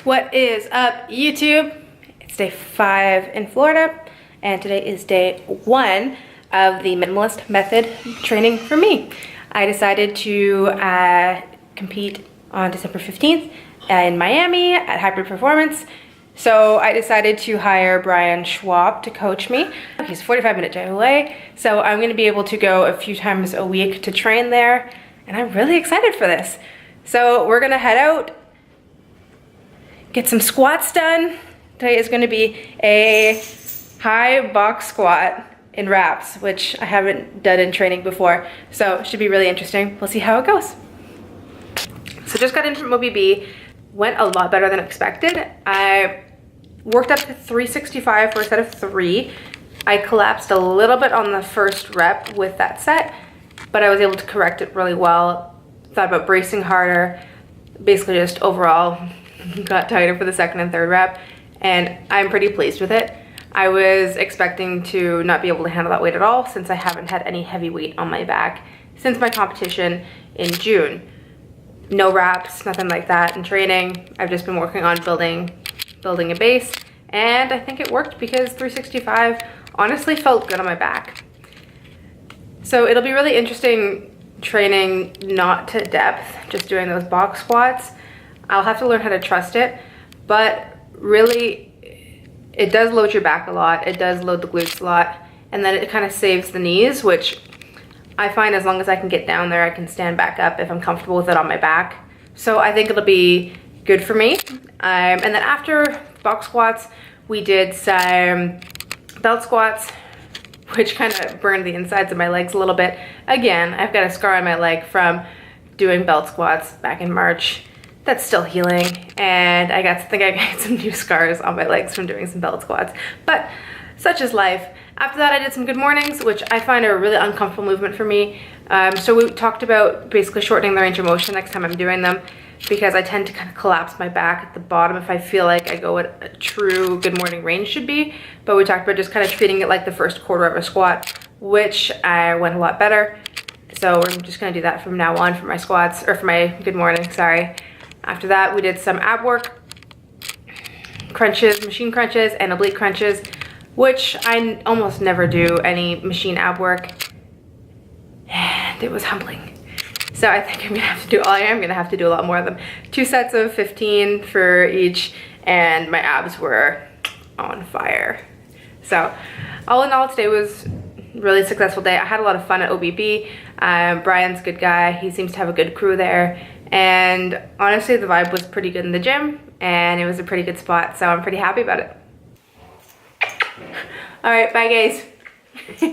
What is up, YouTube? It's day 5 in Florida, and today is day 1 of the minimalist method training for me. I decided to compete on December 15th in Miami at Hybrid Performance. So I decided to hire Schwab to coach me. He's a 45-minute drive away, so I'm going to be able to go a few times a week to train there, and I'm really excited for this. So we're going to head out, get some squats done. Today is going to be a high box squat in wraps, which I haven't done in training before, so it should be really interesting. We'll see how it goes. So just got in from OBB, went a lot better than expected. I worked up to 365 for a set of 3. I collapsed a little bit on the first rep with that set, but I was able to correct it really well. Thought about bracing harder, basically just overall got tighter for the second and third rep, and I'm pretty pleased with it. I was expecting to not be able to handle that weight at all since I haven't had any heavy weight on my back since my competition in June. No wraps, nothing like that in training. I've just been working on building a base, and I think it worked because 365 honestly felt good on my back. So it'll be really interesting training not to depth, just doing those box squats. I'll have to learn how to trust it, but really it does load your back a lot, it does load the glutes a lot, and then it kind of saves the knees, which I find as long as I can get down there, I can stand back up if I'm comfortable with it on my back. So I think it'll be good for me. And then after box squats, we did some belt squats, which kind of burned the insides of my legs a little bit. Again, I've got a scar on my leg from doing belt squats back in March. That's still healing, and I think I got some new scars on my legs from doing some belt squats, but such is life. After that, I did some good mornings, which I find are a really uncomfortable movement for me. So we talked about basically shortening the range of motion next time I'm doing them, because I tend to kind of collapse my back at the bottom if I feel like I go what a true good morning range should be. But we talked about just kind of treating it like the first quarter of a squat, which I went a lot better. So we're just gonna do that from now on for my squats, or for my good morning, sorry. After that, we did some ab work, crunches, machine crunches, and oblique crunches, which I almost never do any machine ab work, and it was humbling. So I think I'm gonna have to do a lot more of them. 2 sets of 15 for each, and my abs were on fire. So all in all, today was a really successful day. I had a lot of fun at OBB. Brian's a good guy. He seems to have a good crew there. And honestly, the vibe was pretty good in the gym, and it was a pretty good spot, so I'm pretty happy about it. All right, bye guys.